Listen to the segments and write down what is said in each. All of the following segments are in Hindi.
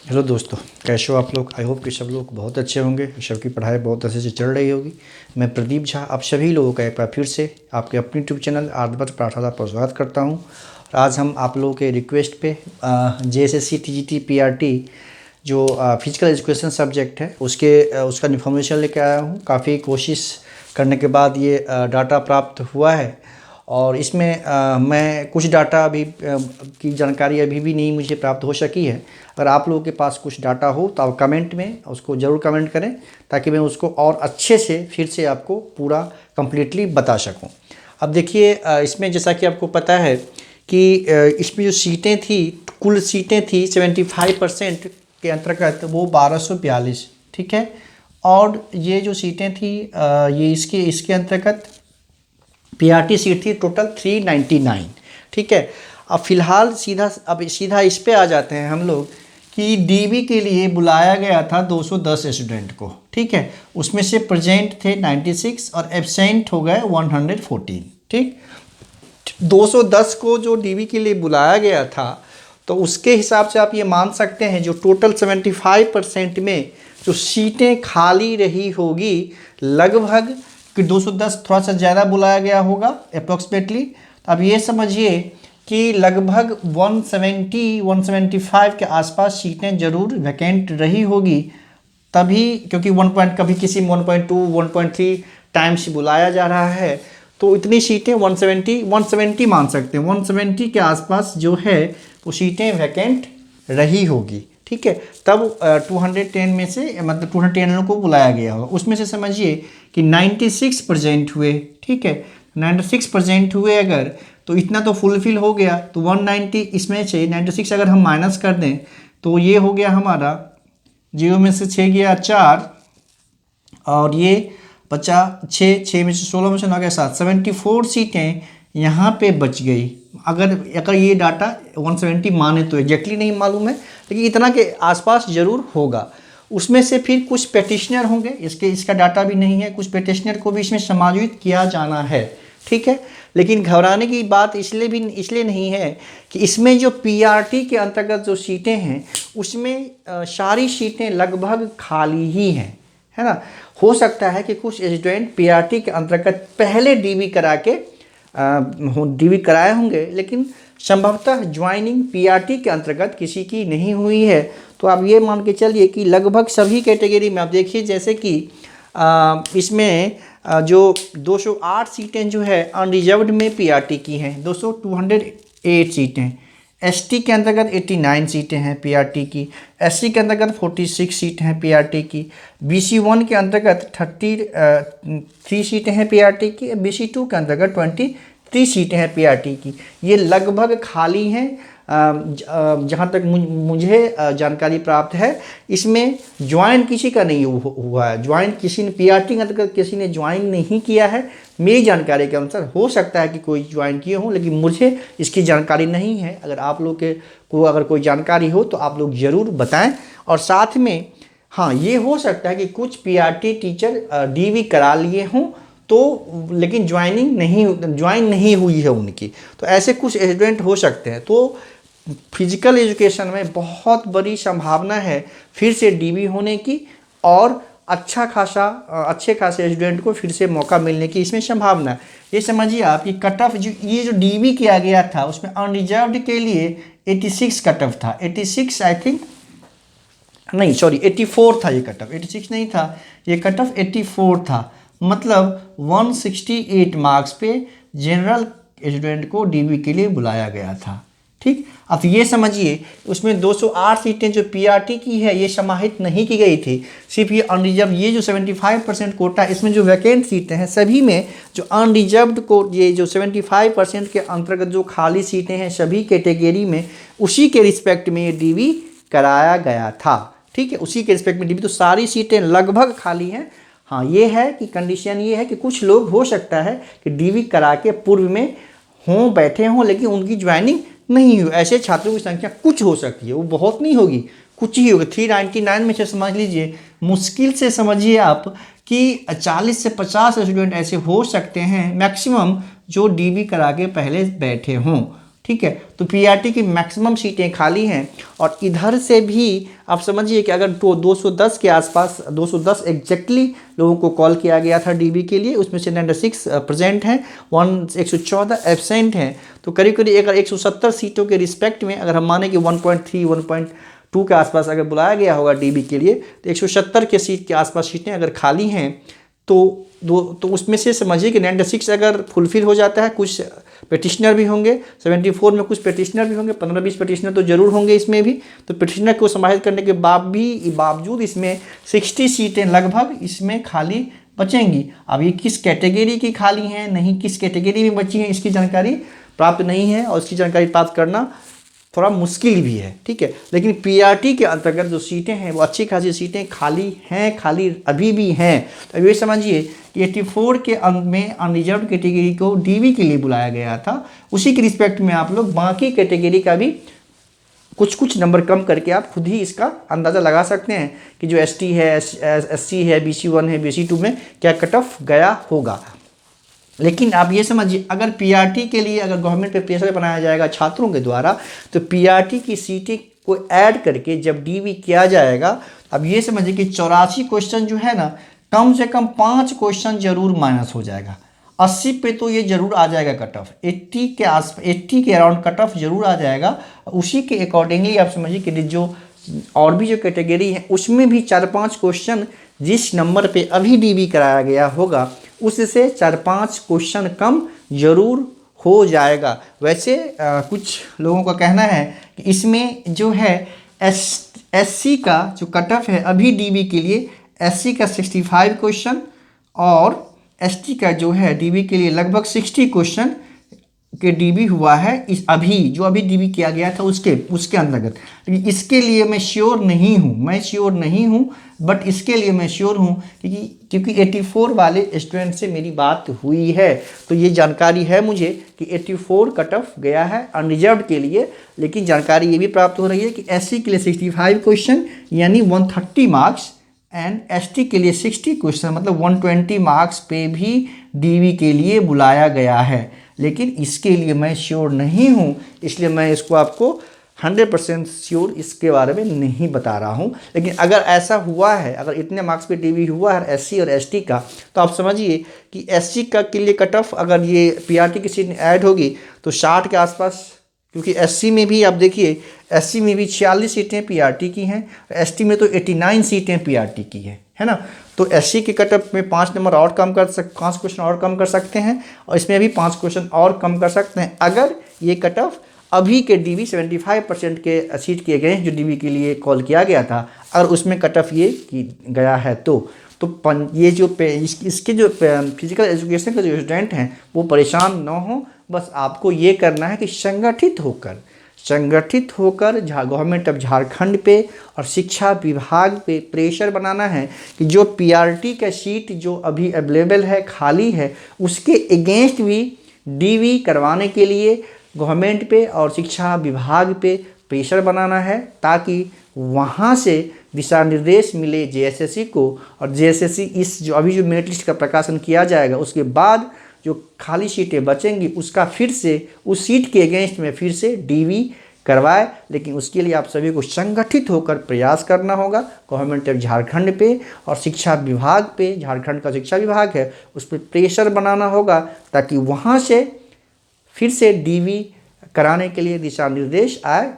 हेलो दोस्तों, कैसे हो आप लोग। आई होप कि सब लोग बहुत अच्छे होंगे, सबकी पढ़ाई बहुत अच्छे से चल रही होगी। मैं प्रदीप झा आप सभी लोगों का एक बार फिर से आपके अपने यूट्यूब चैनल आर्यभट्ट पाठशाला पर स्वागत करता हूं। और आज हम आप लोगों के रिक्वेस्ट पे JSSC TGT PRT जो फिजिकल एजुकेशन सब्जेक्ट है उसका इन्फॉर्मेशन लेकर आया हूँ। काफ़ी कोशिश करने के बाद ये डाटा प्राप्त हुआ है और इसमें मैं कुछ डाटा की जानकारी अभी भी नहीं मुझे प्राप्त हो सकी है। अगर आप लोगों के पास कुछ डाटा हो तो आप कमेंट में उसको ज़रूर कमेंट करें, ताकि मैं उसको और अच्छे से फिर से आपको पूरा कंप्लीटली बता सकूं। अब देखिए, इसमें जैसा कि आपको पता है कि इसमें जो सीटें थी, कुल सीटें थी 75% के अंतर्गत वो 1242, ठीक है। और ये जो सीटें थी ये इसके अंतर्गत PRT सीट थी टोटल 399, ठीक है। अब फिलहाल सीधा इस पे आ जाते हैं हम लोग कि DB के लिए बुलाया गया था 210 स्टूडेंट को, ठीक है। उसमें से प्रेजेंट थे 96 और एब्सेंट हो गए 114, ठीक। 210 को जो DB के लिए बुलाया गया था, तो उसके हिसाब से आप ये मान सकते हैं जो टोटल 75% में जो सीटें खाली रही होगी, लगभग कि 210 थोड़ा सा ज़्यादा बुलाया गया होगा अप्रॉक्सीमेटली। तो अब ये समझिए कि लगभग 170-175 के आसपास सीटें जरूर वैकेंट रही होगी, तभी क्योंकि कभी किसी 1.2 1.3 टाइम्स बुलाया जा रहा है, तो इतनी सीटें 170 मान सकते हैं। 170 के आसपास जो है वो सीटें वैकेंट रही होगी, ठीक है। तब 210 में से मतलब 210 लोगों को बुलाया गया होगा। उसमें से समझिए कि 96 प्रेजेंट हुए, ठीक है। 96 प्रेजेंट हुए अगर, तो इतना तो फुलफिल हो गया। तो 190 इसमें से 96 अगर हम माइनस कर दें तो ये हो गया हमारा 0 में से 6 गया 4 और ये बचा 6 में से 16 में से 9 गया 7, 74 सीटें यहाँ पे बच गई। अगर ये डाटा 170 माने तो एग्जैक्टली नहीं मालूम है, लेकिन इतना के आसपास ज़रूर होगा। उसमें से फिर कुछ पेटिशनर होंगे, इसका डाटा भी नहीं है। कुछ पेटिशनर को भी इसमें समायोजित किया जाना है, ठीक है। लेकिन घबराने की बात इसलिए नहीं है कि इसमें जो PRT के अंतर्गत जो सीटें हैं उसमें सारी सीटें लगभग खाली ही हैं, है ना। हो सकता है कि कुछ स्टूडेंट PRT के अंतर्गत पहले DB कराए होंगे, लेकिन संभवतः ज्वाइनिंग PRT के अंतर्गत किसी की नहीं हुई है। तो आप ये मान के चलिए कि लगभग सभी कैटेगरी में आप देखिए, जैसे कि इसमें जो 208 सीटें जो है अनरिजर्व्ड में PRT की हैं, 208 सीटें। ST के अंतर्गत 89 सीटें हैं PRT की। SC के अंतर्गत 46 सीटें हैं PRT की। BC1 के अंतर्गत 33 सीटें हैं PRT की। BC2 के अंतर्गत 23 सीटें हैं PRT की। ये लगभग खाली हैं। जहाँ तक मुझे जानकारी प्राप्त है, इसमें ज्वाइन किसी का नहीं हुआ है। ज्वाइन किसी ने PRT के अंतर्गत किसी ने ज्वाइन नहीं किया है मेरी जानकारी के अनुसार। हो सकता है कि कोई ज्वाइन किए हों, लेकिन मुझे इसकी जानकारी नहीं है। अगर आप लोग को अगर कोई जानकारी हो तो आप लोग ज़रूर बताएं। और साथ में हाँ, ये हो सकता है कि कुछ PRT टीचर DB करा लिए हों, तो लेकिन ज्वाइन नहीं हुई है उनकी। तो ऐसे कुछ स्टूडेंट हो सकते हैं। तो फिजिकल एजुकेशन में बहुत बड़ी संभावना है फिर से DB होने की, और अच्छे खासे स्टूडेंट को फिर से मौका मिलने की इसमें संभावना है। ये समझिए आप, ये कट ऑफ ये जो DB किया गया था उसमें अनरिजर्व्ड के लिए 86 कट ऑफ था। 86 आई थिंक नहीं, सॉरी 84 था ये कट ऑफ। 86 नहीं था, ये कट ऑफ 84 था। मतलब 168 मार्क्स पे जनरल स्टूडेंट को DB के लिए बुलाया गया था, ठीक। अब ये समझिए उसमें 208 सीटें जो PRT की है ये समाहित नहीं की गई थी। सिर्फ ये अनरिजर्व, ये जो 75% कोटा, इसमें जो वैकेंट सीटें हैं सभी में जो अनरिजर्व्ड को, ये जो 75% के अंतर्गत जो खाली सीटें हैं सभी कैटेगरी में, उसी के रिस्पेक्ट में ये DB कराया गया था, ठीक है। उसी के रिस्पेक्ट में DB, तो सारी सीटें लगभग खाली हैं। हाँ, ये है कि कंडीशन ये है कि कुछ लोग हो सकता है कि DB करा के पूर्व में बैठे हों, लेकिन उनकी ज्वाइनिंग नहीं हुई। ऐसे छात्रों की संख्या कुछ हो सकती है, वो बहुत नहीं होगी, कुछ ही होगी। 399 में से समझ लीजिए, मुश्किल से समझिए आप कि 40 से 50 स्टूडेंट ऐसे हो सकते हैं मैक्सिमम जो DB करा के पहले बैठे हों, ठीक है। तो पीआरटी की मैक्सिमम सीटें खाली हैं और इधर से भी आप समझिए कि अगर 210 के आसपास 210 एग्जैक्टली लोगों को कॉल किया गया था डीबी के लिए, उसमें से 96 प्रेजेंट हैं, 114 एब्सेंट हैं। तो करीब करीब अगर 170 सीटों के रिस्पेक्ट में अगर हम माने कि 1.3 1.2 के आसपास अगर बुलाया गया होगा डीबी के लिए, तो 170 के सीट के आसपास सीटें अगर खाली हैं तो उसमें से समझिए कि 96 अगर फुलफिल हो जाता है, कुछ पेटिशनर भी होंगे, 74 में कुछ पेटिशनर भी होंगे, 15-20 पेटिशनर तो जरूर होंगे इसमें भी। तो पेटिशनर को समाहित करने के बावजूद इसमें 60 सीटें लगभग इसमें खाली बचेंगी। अब ये किस कैटेगरी की खाली हैं, नहीं किस कैटेगरी में बची हैं, इसकी जानकारी प्राप्त नहीं है और इसकी जानकारी प्राप्त करना थोड़ा मुश्किल भी है, ठीक है। लेकिन पीआरटी के अंतर्गत जो सीटें हैं वो अच्छी खासी सीटें खाली हैं, खाली अभी भी हैं। तो अब ये समझिए कि 84 के अंत में अनरिजर्व कैटेगरी को डीवी के लिए बुलाया गया था, उसी के रिस्पेक्ट में आप लोग बाकी कैटेगरी का भी कुछ नंबर कम करके आप खुद ही इसका अंदाज़ा लगा सकते हैं कि जो एसटी है, एससी है, BC1 है, BC2 में क्या कट ऑफ गया होगा। लेकिन आप ये समझिए, अगर पीआरटी के लिए अगर गवर्नमेंट पे प्रेशर बनाया जाएगा छात्रों के द्वारा, तो पीआरटी की सीटें को ऐड करके जब डीवी किया जाएगा, अब ये समझिए कि 84 क्वेश्चन जो है ना, कम से कम 5 क्वेश्चन जरूर माइनस हो जाएगा। 80 पे तो ये जरूर आ जाएगा कट ऑफ, 80 के अराउंड कट ऑफ जरूर आ जाएगा। उसी के अकॉर्डिंगली आप समझिए कि जो और भी जो कैटेगरी है उसमें भी 4-5 क्वेश्चन जिस नंबर पे अभी डीवी कराया गया होगा उससे 4-5 क्वेश्चन कम जरूर हो जाएगा। वैसे कुछ लोगों का कहना है कि इसमें जो है एससी का जो कट ऑफ है अभी डीवी के लिए, एससी का 65 क्वेश्चन और एसटी का जो है डीवी के लिए लगभग 60 क्वेश्चन के डीबी हुआ है इस अभी डीबी किया गया था उसके अंतर्गत। लेकिन इसके लिए मैं श्योर नहीं हूँ, बट इसके लिए मैं श्योर हूँ क्योंकि 84 वाले स्टूडेंट से मेरी बात हुई है, तो ये जानकारी है मुझे कि 84 कट ऑफ गया है अनरिजर्व के लिए। लेकिन जानकारी ये भी प्राप्त हो रही है कि एससी के लिए 65 क्वेश्चन यानी 130 मार्क्स एंड एसटी के लिए 60 क्वेश्चन मतलब 120 मार्क्स पे भी डीवी के लिए बुलाया गया है। लेकिन इसके लिए मैं श्योर नहीं हूँ, इसलिए मैं इसको आपको 100% श्योर इसके बारे में नहीं बता रहा हूँ। लेकिन अगर ऐसा हुआ है, अगर इतने मार्क्स पे डीवी हुआ है एससी और एसटी का, तो आप समझिए कि एससी का के लिए कट ऑफ अगर ये पीआरटी की सीट ऐड होगी तो 60 के आसपास, क्योंकि एससी में भी आप देखिए, एससी में भी 46 सीटें पीआरटी की हैं, एसटी में तो 89 सीटें पीआरटी की है ना। तो एससी के कट ऑफ में 5 नंबर और कम कर 5 क्वेश्चन और कम कर सकते हैं और इसमें भी 5 क्वेश्चन और कम कर सकते हैं अगर ये कट ऑफ अभी के डीवी 75% के सीट किए गए जो डीवी के लिए कॉल किया गया था, अगर उसमें कट ऑफ ये गया है तो ये जो इसके जो फिजिकल एजुकेशन के जो स्टूडेंट हैं वो परेशान ना हो। बस आपको ये करना है कि संगठित होकर गवर्नमेंट ऑफ झारखंड पे और शिक्षा विभाग पे प्रेशर बनाना है कि जो पीआरटी का सीट जो अभी अवेलेबल है, खाली है, उसके अगेंस्ट भी डीवी करवाने के लिए गवर्नमेंट पे और शिक्षा विभाग पे प्रेशर बनाना है, ताकि वहाँ से दिशा निर्देश मिले जेएसएससी को, और जेएसएससी इस जो अभी जो मेरिट लिस्ट का प्रकाशन किया जाएगा उसके बाद जो खाली सीटें बचेंगी उसका फिर से उस सीट के अगेंस्ट में फिर से डीवी करवाए। लेकिन उसके लिए आप सभी को संगठित होकर प्रयास करना होगा। गवर्नमेंट ऑफ झारखंड पे और शिक्षा विभाग पे, झारखंड का शिक्षा विभाग है उस पर प्रेशर बनाना होगा, ताकि वहाँ से फिर से डीवी कराने के लिए दिशा निर्देश आए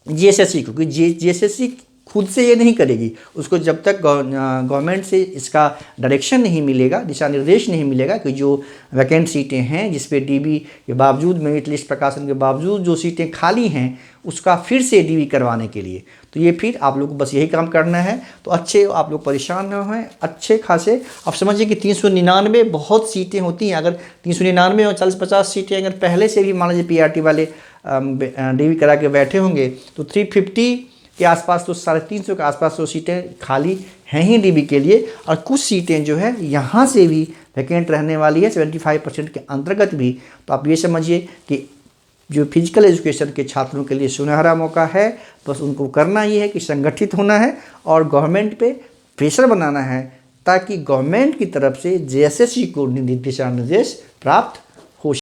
जेएसएससी को। क्योंकि जेएसएससी खुद से ये नहीं करेगी, उसको जब तक गवर्नमेंट से इसका डायरेक्शन नहीं मिलेगा, दिशा निर्देश नहीं मिलेगा कि जो वैकेंट सीटें हैं जिस पे डीवी के बावजूद, मेरिट लिस्ट प्रकाशन के बावजूद जो सीटें खाली हैं उसका फिर से डीवी करवाने के लिए, तो ये फिर आप लोग को बस यही काम करना है। तो अच्छे आप लोग परेशान न हों, अच्छे खासे आप समझिए कि 399 बहुत सीटें होती हैं। अगर 399 और 40-50 सीटें अगर पहले से भी मान लीजिए पीआरटी वाले डीवी करा के बैठे होंगे तो 350 के आसपास तो 350 के आसपास तो सीटें खाली हैं ही डीबी के लिए, और कुछ सीटें जो है यहाँ से भी वैकेंट रहने वाली है 75% के अंतर्गत भी। तो आप ये समझिए कि जो फिजिकल एजुकेशन के छात्रों के लिए सुनहरा मौका है। बस उनको करना ये है कि संगठित होना है और गवर्नमेंट पे प्रेशर बनाना है, ताकि गवर्नमेंट की तरफ से जेएसएससी को दिशा निर्देश प्राप्त